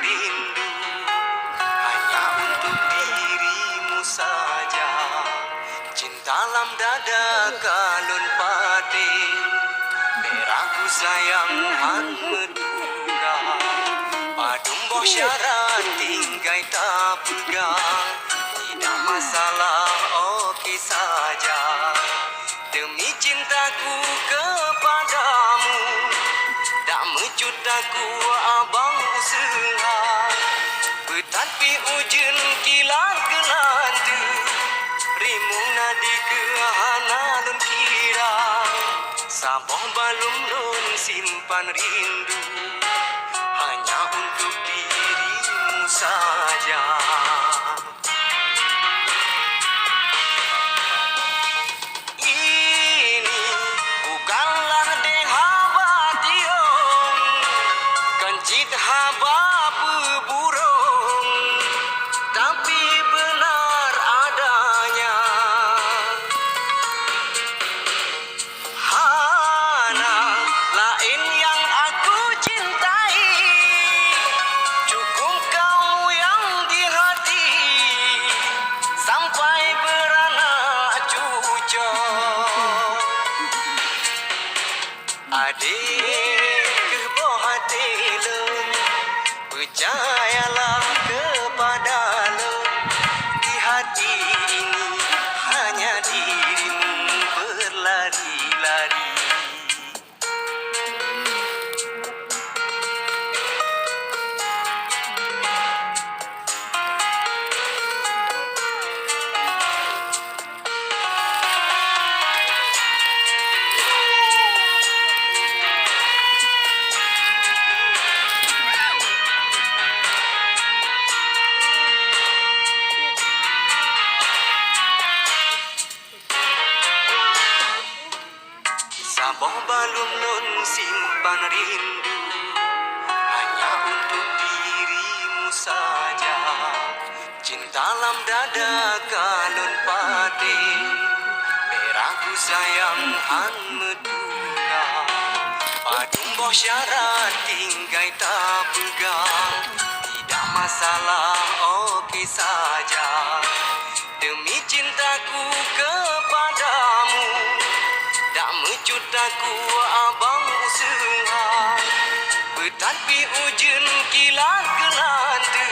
rindu hanya untuk dirimu saja. Cinta lam dada kalon pade, peraku sayang han medura. Padum boh syarat tinggai tak pegang, tidak masalah okey saja. Demi cintaku kepadamu, tak mecut aku abang usaha. Betanpi ujian kilat gelanda, rimung nadi ke hanalun kira. Saboh balum nun simpan rindu hanya untuk dirimu saja. Ini bukanlah deha bationg, kencit haba peburung, tapi benar adanya. Hana lain yang aku cintai, cukup kamu yang di hati, sampai beranak cucu. Adik keboh hati lem, percayalah kepada lem. Di hati ini hanya dirimu berlari-lari. Saboh balum nun simpan rindu hanya untuk dirimu saja. Cinta lam dada kalon pade, peraku sayang han medura. Padum boh syarat tinggai tak pegang, tidak masalah okey saja. Demi cintaku kepadamu, tak mecut aku abang usaha. Betanpi ujian kilat gelanda,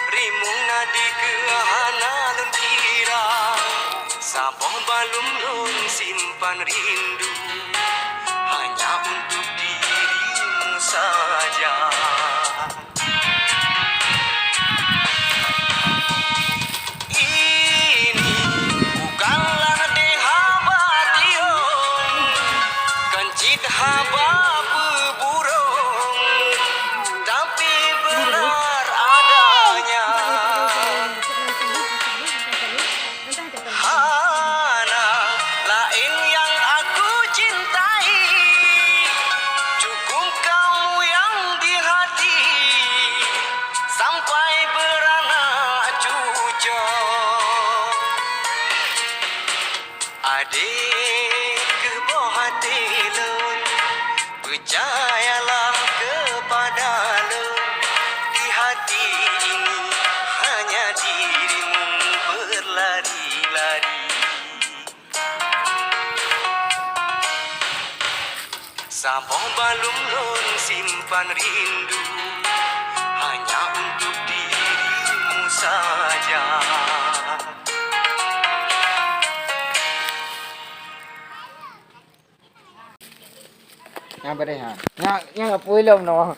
rimung nadi ke hanalun kira. Saboh balum nun simpan rindu hanya untuk dirimu saja. Ini bukanlah deha bationg, kencit haba peburung, tapi benar adanya. Hana lain yang aku cintai, cukup kamu yang di hati, sampai beranak cucu. Adik keboh hati lun, percayalah kepada lun. Di hati ini hanya dirimu berlari-lari. Saboh balum nun simpan rindu hanya untuk dirimu saja. Nga ba ha? Nga nga puilom no.